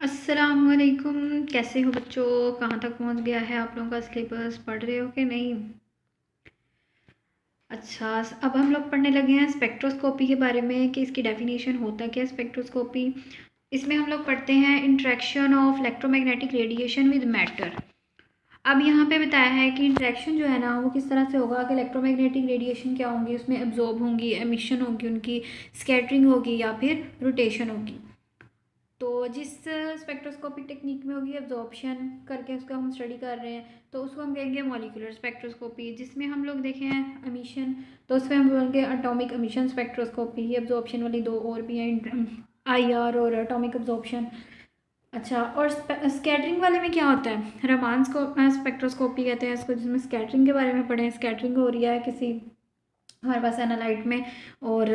अस्सलामुअलैकुम। कैसे हो बच्चों? कहाँ तक पहुँच गया है आप लोगों का सिलेबस? पढ़ रहे हो कि नहीं? अच्छा, अब हम लोग पढ़ने लगे हैं स्पेक्ट्रोस्कोपी के बारे में कि इसकी डेफिनेशन होता क्या है स्पेक्ट्रोस्कोपी। इसमें हम लोग पढ़ते हैं interaction of electromagnetic radiation with matter. अब यहाँ पे बताया है कि इंटरेक्शन जो है ना वो किस तरह से होगा कि इलेक्ट्रोमैग्नेटिक रेडिएशन क्या होंगी, उसमें एब्जॉर्ब होंगी, एमिशन होगी, उनकी स्कैटरिंग होगी या फिर रोटेशन होगी। तो जिस स्पेक्ट्रोस्कोपिक टेक्निक में होगी एब्जॉर्प्शन करके उसका हम स्टडी कर रहे हैं तो उसको हम कहेंगे मॉलिक्यूलर स्पेक्ट्रोस्कोपी। जिसमें हम लोग देखें हैं एमिशन तो उसमें हम बोलेंगे एटॉमिक एमिशन स्पेक्ट्रोस्कोपी। एब्जॉर्प्शन वाली दो और भी हैं, आईआर और एटॉमिक एब्जॉर्प्शन। अच्छा, और स्कैटरिंग वाले में क्या होता है? रमान स्पेक्ट्रोस्कोपी कहते हैं इसको, जिसमें स्कैटरिंग के बारे में पढ़े। स्कैटरिंग हो रही है किसी हमारे पास एनालाइट में और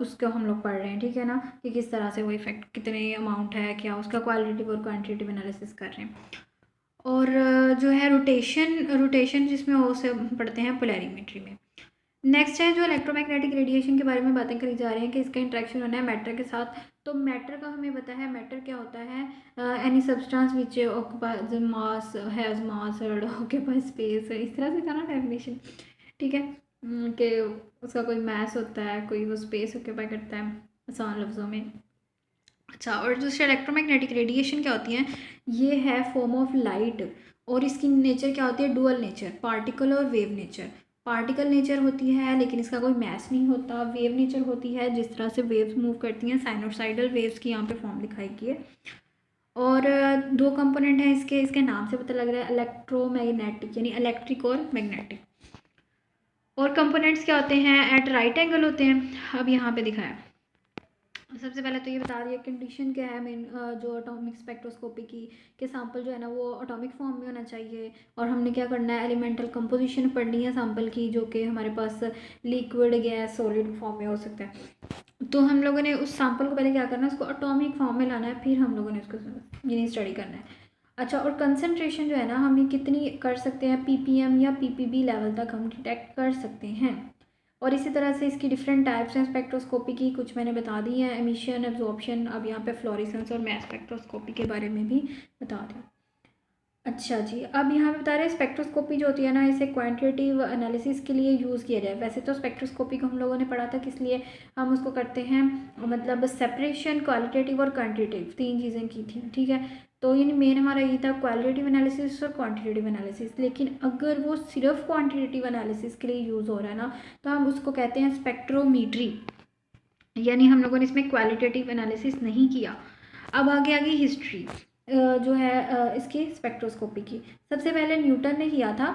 उसको हम लोग पढ़ रहे हैं, ठीक है ना, कि किस तरह से वो इफेक्ट कितने अमाउंट है, क्या उसका क्वालिटेटिव और क्वांटिटेटिव एनालिसिस कर रहे हैं। और जो है रोटेशन रोटेशन जिसमें वो से पढ़ते हैं पोलैरिमेट्री में। नेक्स्ट है जो इलेक्ट्रोमैग्नेटिक रेडिएशन के बारे में बातें करी जा रही हैं कि इसका इंट्रैक्शन होना है मैटर के साथ। तो मैटर का हमें पता है, मैटर क्या होता है? Any substance which occupies mass, has मास और ऑक्यूपाइज स्पेस, इस तरह से था ना डेफिनेशन, ठीक है। कि उसका कोई मास होता है, कोई वो स्पेस ऑक्यूपाई करता है, आसान लफ्ज़ों में। अच्छा, और दूसरा इलेक्ट्रोमैग्नेटिक रेडिएशन क्या होती है? ये है फॉर्म ऑफ लाइट और इसकी नेचर क्या होती है? डुअल नेचर, पार्टिकल और वेव नेचर। पार्टिकल नेचर होती है लेकिन इसका कोई मास नहीं होता। वेव नेचर होती है जिस तरह से वेव्स मूव करती हैं, साइनोसाइडल वेव्स की यहाँ पे फॉर्म दिखाई गई है। और दो कंपोनेंट हैं इसके, इसके नाम से पता लग रहा है, इलेक्ट्रोमैग्नेटिक यानी इलेक्ट्रिक और मैग्नेटिक। और कंपोनेंट्स क्या होते हैं? एट राइट एंगल होते हैं। अब यहाँ पे दिखाया, सबसे पहले तो ये बता दिया कंडीशन क्या है मेन जो एटॉमिक स्पेक्ट्रोस्कोपी की, कि सैंपल जो है ना वो एटॉमिक फॉर्म में होना चाहिए। और हमने क्या करना है? एलिमेंटल कंपोजिशन पढ़नी है सैंपल की, जो कि हमारे पास लिक्विड, गैस, सॉलिड फॉर्म में हो सकता है। तो हम लोगों ने उस सैंपल को पहले क्या करना है? उसको एटॉमिक फॉर्म में लाना है, फिर हम लोगों ने उसको यानी स्टडी करना है। अच्छा, और कंसनट्रेशन जो है ना हम ये कितनी कर सकते हैं? पीपीएम या पीपीबी लेवल तक हम डिटेक्ट कर सकते हैं। और इसी तरह से इसकी डिफरेंट टाइप्स हैं स्पेक्ट्रोस्कोपी की, कुछ मैंने बता दी हैं, एमिशन, एब्जॉर्प्शन। अब यहाँ पे फ्लोरेसेंस और मैस स्पेक्ट्रोस्कोपी के बारे में भी बता दें। अच्छा जी, अब यहाँ पे बता रहे हैं स्पेक्ट्रोस्कोपी जो होती है ना इसे क्वांटिटेटिव एनालिसिस के लिए यूज़ किया जाए। वैसे तो स्पेक्ट्रोस्कोपी को हम लोगों ने पढ़ा था किस लिए हम उसको करते हैं, मतलब सेपरेशन क्वालिटेटिव और क्वांटिटेटिव, तीन चीज़ें की थी, ठीक है। तो यानी मेन हमारा ये था क्वालिटेटिव एनालिसिस और क्वांटिटेटिव एनालिसिस। लेकिन अगर वो सिर्फ क्वांटिटेटिव एनालिसिस के लिए यूज़ हो रहा है ना तो हम उसको कहते हैं स्पेक्ट्रोमीट्री, यानी हम लोगों ने इसमें क्वालिटेटिव एनालिसिस नहीं किया। अब आगे आगे हिस्ट्री जो है इसकी स्पेक्ट्रोस्कोपी की। सबसे पहले न्यूटन ने किया था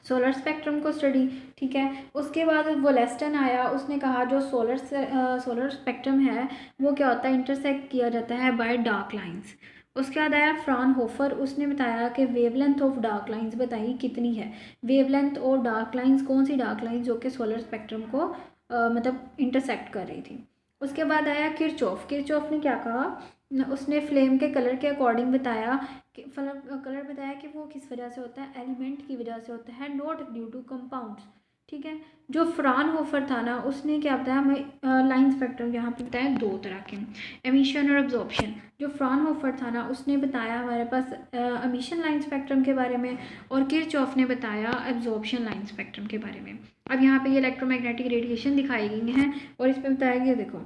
सोलर स्पेक्ट्रम को स्टडी, ठीक है। उसके बाद वोलेस्टन आया, उसने कहा जो सोलर स्पेक्ट्रम है वो क्या होता है? इंटरसेक्ट किया जाता है बाय डार्क लाइंस। उसके बाद आया फ्रानहोफर, उसने बताया कि वेवलेंथ ऑफ डार्क लाइंस बताइए कितनी है। वेवलेंथ और डार्क लाइंस, कौन सी डार्क लाइंस? जो कि सोलर स्पेक्ट्रम को मतलब इंटरसेक्ट कर रही थी। उसके बाद आया किरचॉफ। किरचॉफ ने क्या कहा? उसने फ्लेम के कलर के अकॉर्डिंग बताया कि कलर बताया कि वो किस वजह से होता है? एलिमेंट की वजह से होता है, नॉट ड्यू टू कंपाउंड्स, ठीक है। जो फ्रानहोफर था ना उसने क्या बताया हमें? लाइन स्पेक्ट्रम यहाँ पे बताया दो तरह के, एमिशन और एब्जॉर्प्शन। जो फ्रानहोफर था ना उसने बताया हमारे पास एमिशन लाइन स्पेक्ट्रम के बारे में, और किरचॉफ ने बताया एब्जॉर्प्शन लाइन स्पेक्ट्रम के बारे में। अब यहाँ पे ये इलेक्ट्रोमैग्नेटिक रेडिएशन दिखाई गई हैं और इस पर बताया गया, देखो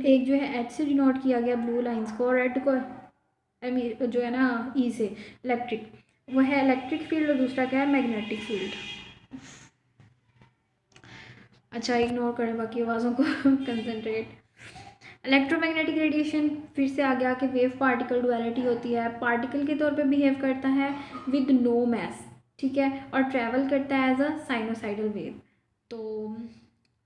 एक जो है एच से डिनोट किया गया ब्लू लाइंस को, और रेड को जो है ना ई से इलेक्ट्रिक, वो है इलेक्ट्रिक फील्ड, और दूसरा क्या है? Magnetic field. अच्छा, इग्नोर करें बाकी आवाज़ों को कंसंट्रेट। इलेक्ट्रोमैग्नेटिक रेडिएशन फिर से आ गया कि वेव पार्टिकल डुअलिटी होती है, पार्टिकल के तौर पे बिहेव करता है विद नो मास, ठीक है, और ट्रैवल करता है एज अ साइनोसाइडल वेव। तो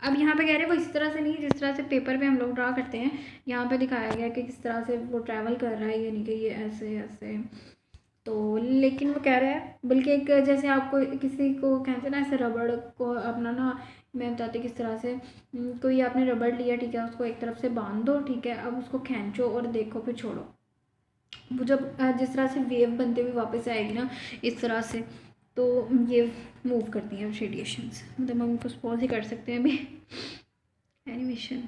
अब यहाँ पे कह रहे हैं वो इस तरह से नहीं जिस तरह से पेपर पे हम लोग ड्रा करते हैं, यहाँ पे दिखाया गया कि किस तरह से वो ट्रैवल कर रहा है, यानी कि ये ऐसे ऐसे। तो लेकिन वो कह रहे हैं बल्कि एक जैसे आपको किसी को कहते हैं ना ऐसे रबड़ को अपना ना, मैं बताती किस तरह से, कोई आपने रबड़ लिया, ठीक है, उसको एक तरफ से बांध दो, ठीक है, अब उसको खींचो और देखो फिर छोड़ो, वो जब जिस तरह से वेव बनते हुए वापस आएगी ना इस तरह से, तो ये मूव करती हैं रेडिएशंस। मतलब हम उसको पॉज ही कर सकते हैं अभी एनिमेशन।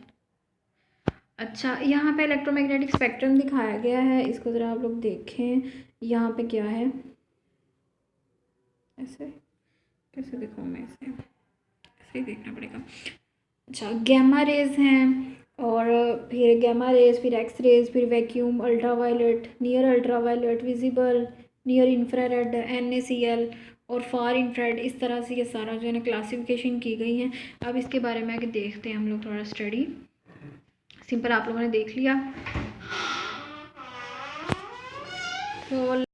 अच्छा, यहाँ पे इलेक्ट्रोमैग्नेटिक स्पेक्ट्रम दिखाया गया है, इसको ज़रा आप लोग देखें। यहाँ पे क्या है, ऐसे कैसे दिखाऊँ मैं इसे, ऐसे ही देखना पड़ेगा। अच्छा, गैमा रेज हैं, और फिर गैमा रेज, फिर एक्स रेज, फिर vacuum, ultraviolet, near ultraviolet, visible, near infrared, NaCl और फार इंफ्रारेड। इस तरह से ये सारा जो है ना क्लासिफिकेशन की गई है। अब इसके बारे में आगे देखते हैं हम लोग थोड़ा स्टडी। सिंपल आप लोगों ने देख लिया तो